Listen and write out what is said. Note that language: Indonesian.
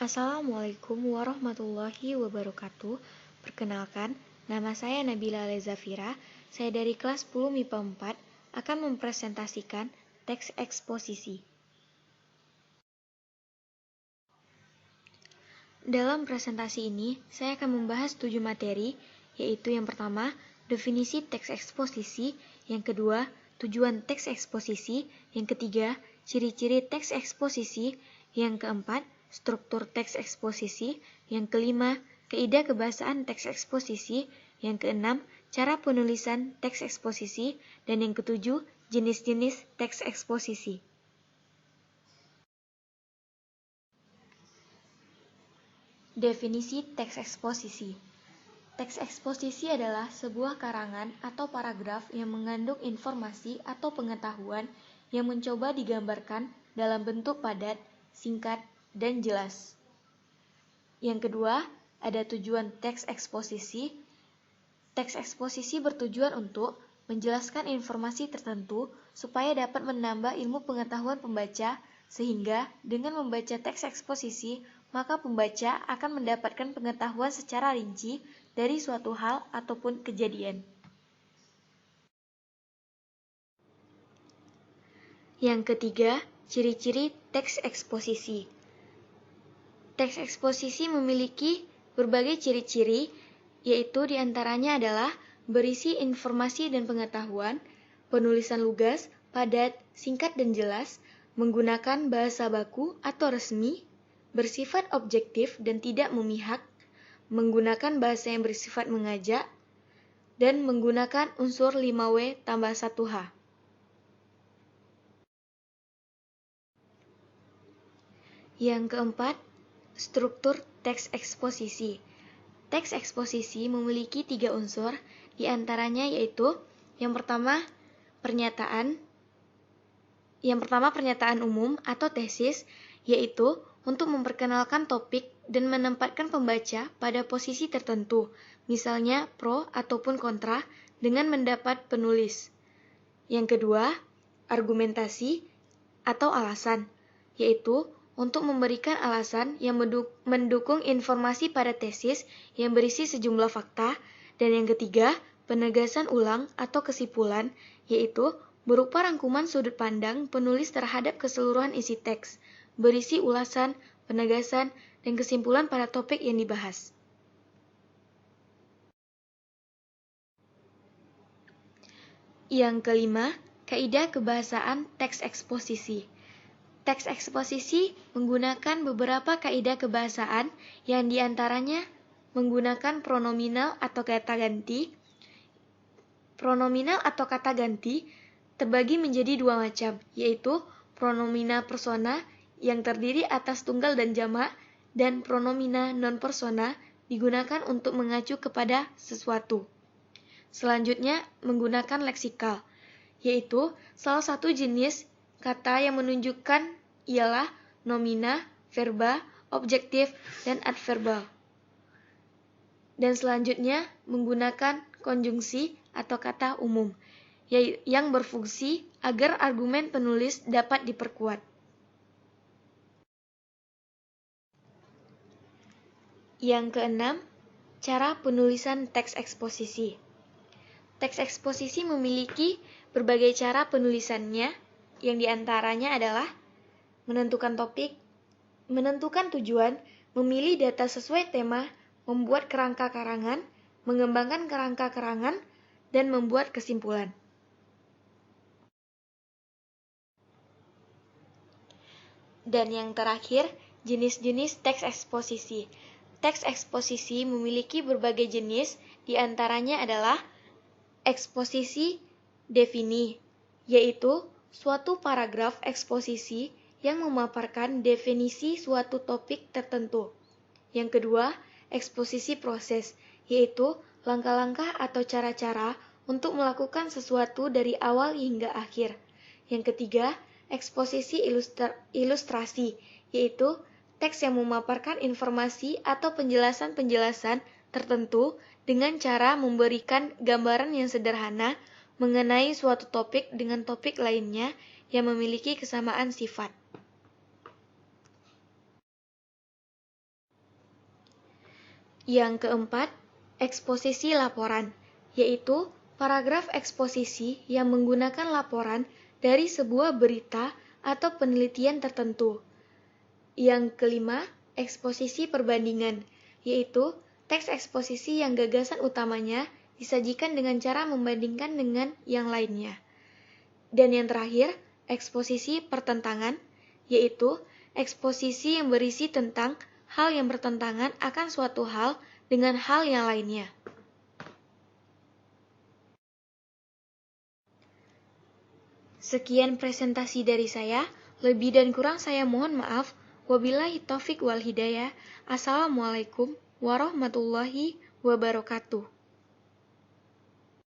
Assalamualaikum warahmatullahi wabarakatuh. Perkenalkan, nama saya Nabila Lezafira. Saya dari kelas 10 MIPA 4 akan mempresentasikan teks eksposisi. Dalam presentasi ini, saya akan membahas 7 materi, yaitu yang pertama, definisi teks eksposisi, yang kedua, tujuan teks eksposisi, yang ketiga, ciri-ciri teks eksposisi, yang keempat, struktur teks eksposisi, yang kelima, kaidah kebahasaan teks eksposisi, yang keenam, cara penulisan teks eksposisi, dan yang ketujuh, jenis-jenis teks eksposisi. Definisi teks eksposisi. Teks eksposisi adalah sebuah karangan atau paragraf yang mengandung informasi atau pengetahuan yang mencoba digambarkan dalam bentuk padat, singkat, dan jelas. Yang kedua, ada tujuan teks eksposisi. Teks eksposisi bertujuan untuk menjelaskan informasi tertentu supaya dapat menambah ilmu pengetahuan pembaca, sehingga dengan membaca teks eksposisi, maka pembaca akan mendapatkan pengetahuan secara rinci dari suatu hal ataupun kejadian. Yang ketiga, ciri-ciri teks eksposisi. Teks eksposisi memiliki berbagai ciri-ciri, yaitu diantaranya adalah berisi informasi dan pengetahuan, penulisan lugas, padat, singkat dan jelas, menggunakan bahasa baku atau resmi, bersifat objektif dan tidak memihak, menggunakan bahasa yang bersifat mengajak, dan menggunakan unsur 5W tambah 1H. Yang keempat, struktur teks eksposisi. Teks eksposisi memiliki 3 unsur, diantaranya yaitu yang pertama pernyataan umum atau tesis, yaitu untuk memperkenalkan topik dan menempatkan pembaca pada posisi tertentu, misalnya pro ataupun kontra, dengan pendapat penulis. Yang kedua, argumentasi atau alasan, yaitu untuk memberikan alasan yang mendukung informasi pada tesis yang berisi sejumlah fakta. Dan yang ketiga, penegasan ulang atau kesimpulan, yaitu berupa rangkuman sudut pandang penulis terhadap keseluruhan isi teks, berisi ulasan, penegasan, dan kesimpulan pada topik yang dibahas. Yang kelima, kaidah kebahasaan teks eksposisi. Teks eksposisi menggunakan beberapa kaidah kebahasaan yang diantaranya menggunakan pronominal atau kata ganti. Pronominal atau kata ganti terbagi menjadi 2 macam, yaitu pronomina persona yang terdiri atas tunggal dan jamak, dan pronomina non-persona digunakan untuk mengacu kepada sesuatu. Selanjutnya, menggunakan leksikal, yaitu salah satu jenis kata yang menunjukkan ialah nomina, verba, objektif, dan adverbal. Dan selanjutnya menggunakan konjungsi atau kata umum yang berfungsi agar argumen penulis dapat diperkuat. Yang keenam, cara penulisan teks eksposisi. Teks eksposisi memiliki berbagai cara penulisannya, yang diantaranya adalah menentukan topik, menentukan tujuan, memilih data sesuai tema, membuat kerangka karangan, mengembangkan kerangka karangan, dan membuat kesimpulan. Dan yang terakhir, jenis-jenis teks eksposisi. Teks eksposisi memiliki berbagai jenis, diantaranya adalah eksposisi defini, yaitu suatu paragraf eksposisi yang memaparkan definisi suatu topik tertentu. Yang kedua, eksposisi proses, yaitu langkah-langkah atau cara-cara untuk melakukan sesuatu dari awal hingga akhir. Yang ketiga, eksposisi ilustrasi, yaitu teks yang memaparkan informasi atau penjelasan-penjelasan tertentu dengan cara memberikan gambaran yang sederhana mengenai suatu topik dengan topik lainnya yang memiliki kesamaan sifat. Yang keempat, eksposisi laporan, yaitu paragraf eksposisi yang menggunakan laporan dari sebuah berita atau penelitian tertentu. Yang kelima, eksposisi perbandingan, yaitu teks eksposisi yang gagasan utamanya disajikan dengan cara membandingkan dengan yang lainnya. Dan yang terakhir, eksposisi pertentangan, yaitu eksposisi yang berisi tentang hal yang bertentangan akan suatu hal dengan hal yang lainnya. Sekian presentasi dari saya, lebih dan kurang saya mohon maaf. Wabillahi taufik wal hidayah. Assalamualaikum warahmatullahi wabarakatuh.